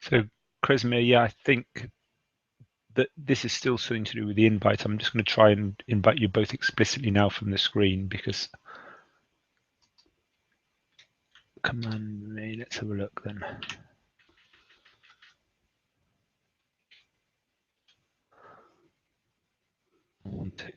So, Kresimir, yeah, I think that this is still something to do with the invite. I'm just going to try and invite you both explicitly now from the screen because command me. Let's have a look then. One, two.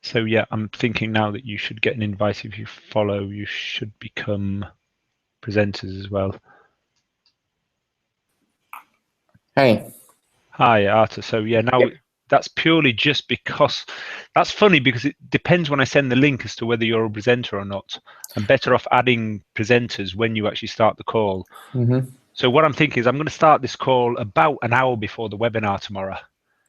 So yeah, I'm thinking now that you should get an invite. If you follow, you should become presenters as well. Hey. Hi, Arta. So yeah, now that's purely just because that's funny because it depends when I send the link as to whether you're a presenter or not. I'm better off adding presenters when you actually start the call. Mm-hmm. So what I'm thinking is I'm going to start this call about an hour before the webinar tomorrow.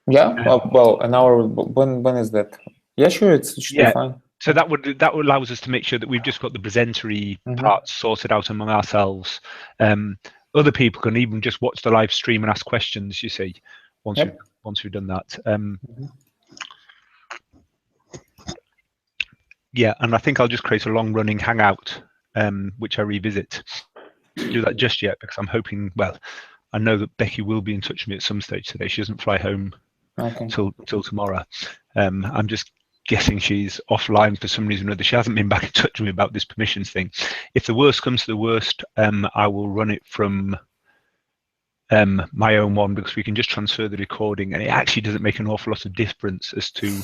Yeah. Well, an hour. When is that? Yeah, sure. It should be fine. So that would allows us to make sure that we've just got the presentery parts sorted out among ourselves. Other people can even just watch the live stream and ask questions. You see, once we've done that. Yeah, and I think I'll just create a long-running hangout, which I revisit. Do that just yet because I'm hoping. Well, I know that Becky will be in touch with me at some stage today. She doesn't fly home till tomorrow. I'm just guessing she's offline for some reason or other. She hasn't been back in touch with me about this permissions thing. If the worst comes to the worst, I will run it from my own one because we can just transfer the recording, and it actually doesn't make an awful lot of difference as to.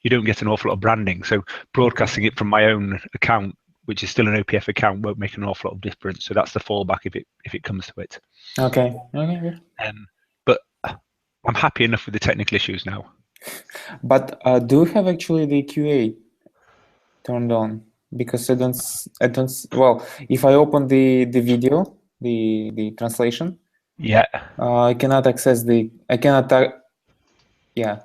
You don't get an awful lot of branding. So broadcasting it from my own account, which is still an OPF account, won't make an awful lot of difference. So that's the fallback if it comes to it. Okay. But I'm happy enough with the technical issues now. But do you have actually the QA turned on? Because I don't. Well, if I open the video, the translation, I cannot access the. I cannot. Yeah.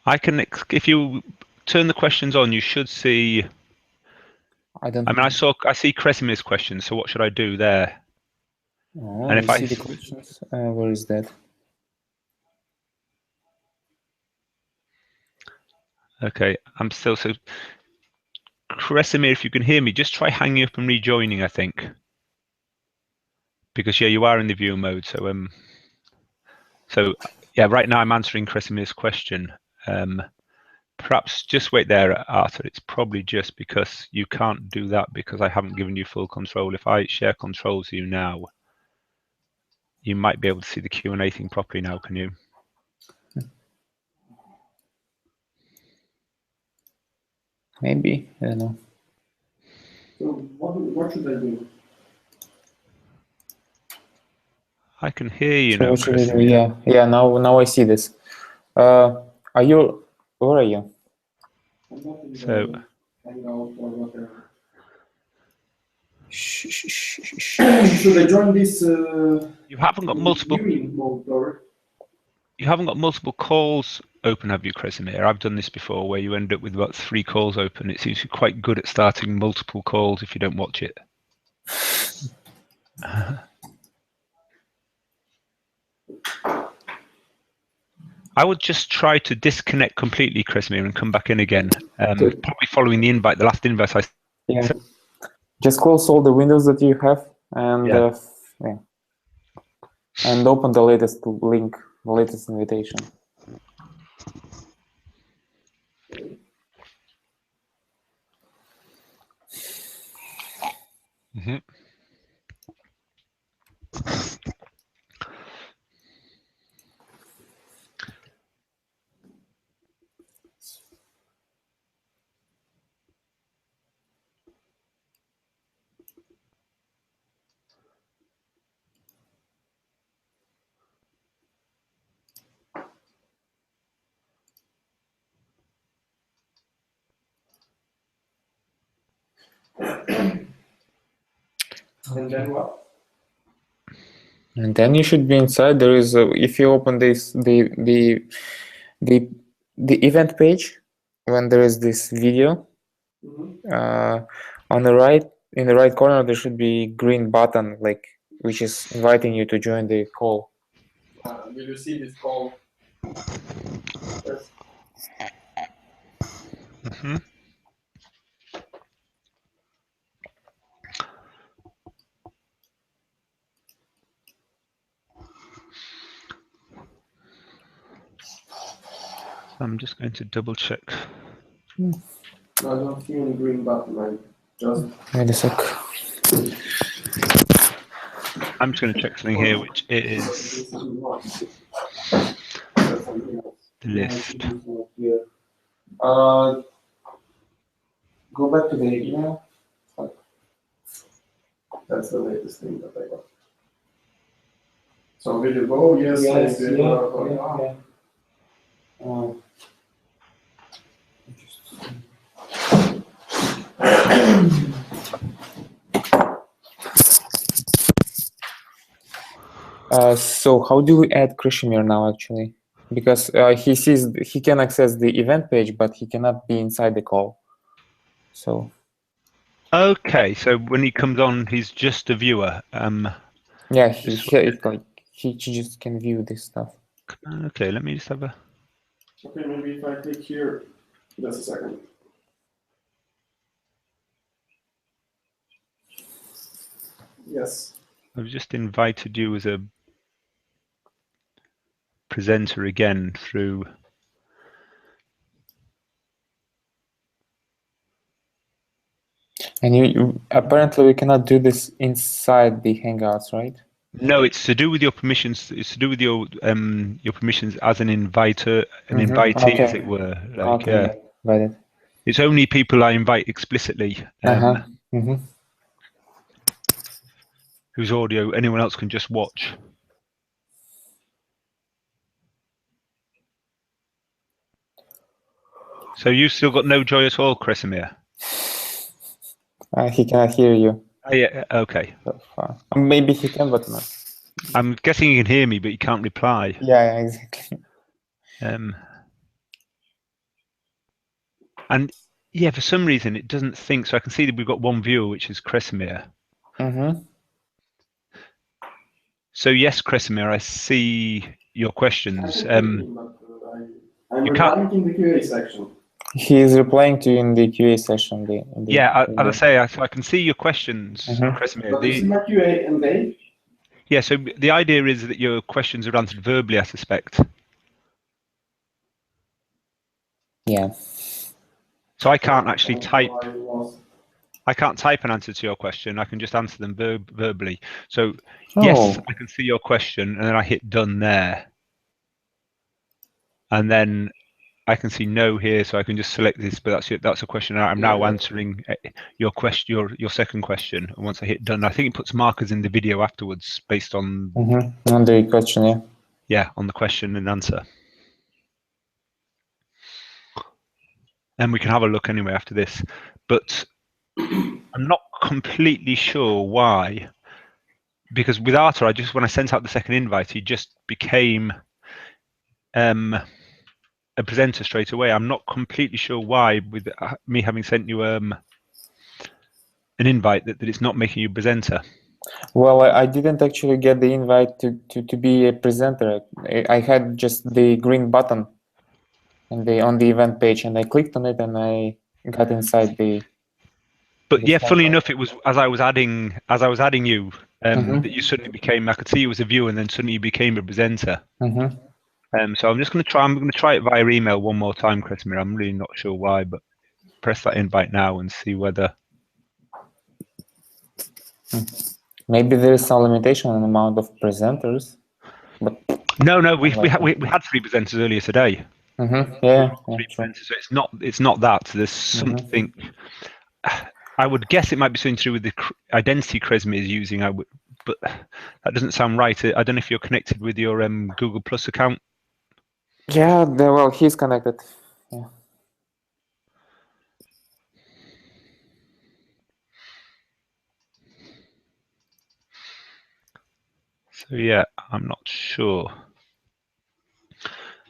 I can. If you turn the questions on, you should see. I don't. I mean, I see Kresimir's questions. So what should I do there? Oh, and if I see the questions, where is that? Okay, I'm still so. Kresimir, if you can hear me, just try hanging up and rejoining. I think because you are in the viewer mode. So yeah, right now I'm answering Kresimir's question. Perhaps just wait there, Arthur. It's probably just because you can't do that because I haven't given you full control. If I share controls with you now, you might be able to see the Q&A thing properly now, can you? Maybe, I don't know. So what should I do? I can hear you so now, Chris. Yeah. Now I see this. Are you? Where are you? I'm not in So Hangout or whatever. Should I join this? You haven't got multiple. You haven't got multiple calls open, have you, Kresimir? I've done this before, where you end up with about 3 calls open. It seems to be quite good at starting multiple calls if you don't watch it. I would just try to disconnect completely, Kresimir, and come back in again. Probably following the invite, the last invite I. Yeah. Just close all the windows that you have, and and open the latest link, the latest invitation. And then what? And then you should be inside. There is if you open this the event page, when there is this video, on the right, in the right corner, there should be green button, like, which is inviting you to join the call. Will you see this call? Yes. I'm just going to double check. No, I don't see any green button. I just. Wait a sec. I'm just going to check something here, which is the list. Go back to the email. That's the latest thing that I got. So will you go? Yes, Yes, I will. So how do we add Krishimir now, actually? Because he can access the event page, but he cannot be inside the call. So. Okay, so when he comes on, he's just a viewer. Yeah, he just can view this stuff. Okay, let me just have a. Okay, maybe if I click here, just a second. Yes. I've just invited you as a presenter again through. And you apparently we cannot do this inside the Hangouts, right? No, it's to do with your permissions. It's to do with your permissions as an inviter, an invitee, Okay. as it were. Like, Okay, got it. It's only people I invite explicitly. Whose audio anyone else can just watch. So you've still got no joy at all, Kresimir? He cannot hear you. Yeah, okay. So far. Maybe he can, but not. I'm guessing you can hear me, but you can't reply. Yeah, exactly. And yeah, for some reason it doesn't think. So I can see that we've got one viewer, which is Kresimir. So yes, Kresimir, I see your questions. I'm replying in the QA section. He is replying to you in the QA session. Yeah, as I say, so I can see your questions, Kresimir. But this is my QA and they? Yeah, so the idea is that your questions are answered verbally, I suspect. Yeah. So I can't actually type. I can't type an answer to your question. I can just answer them verbally. So yes, I can see your question, and then I hit done there, and then I can see no here, so I can just select this. But that's it. That's a question. I'm now answering your question, your second question. And once I hit done, I think it puts markers in the video afterwards based on on the question. Yeah. Yeah, on the question and answer. And we can have a look anyway after this. But I'm not completely sure why. Because with Artur, when I sent out the second invite, he just became a presenter straight away. I'm not completely sure why, with me having sent you an invite, that it's not making you a presenter. Well, I didn't actually get the invite to be a presenter. I had just the green button on the event page, and I clicked on it, and I got inside the. But yeah, funny enough, it was as I was adding you that you suddenly became. I could see you as a viewer, and then suddenly you became a presenter. So I'm just going to try. I'm going to try it via email one more time, Kresimir. I'm really not sure why, but press that invite now and see whether. Maybe there is some limitation on the amount of presenters. But no, we had 3 presenters earlier today. Yeah. 3 presenters. So it's not that. There's something. I would guess it might be something to do with the identity Kresimir is using. But that doesn't sound right. I don't know if you're connected with your Google Plus account. Yeah, well, he's connected. Yeah. So So yeah, I'm not sure.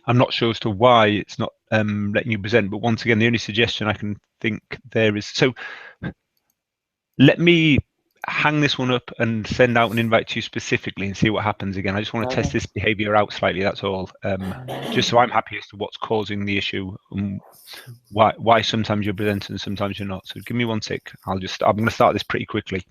I'm not sure as to why it's not letting you present, but once again, the only suggestion I can think there is, so let me hang this one up and send out an invite to you specifically and see what happens again. I just want to test this behavior out slightly, that's all. Just so I'm happy as to what's causing the issue and why sometimes you're presenting and sometimes you're not. So give me 1 sec. I'm going to start this pretty quickly.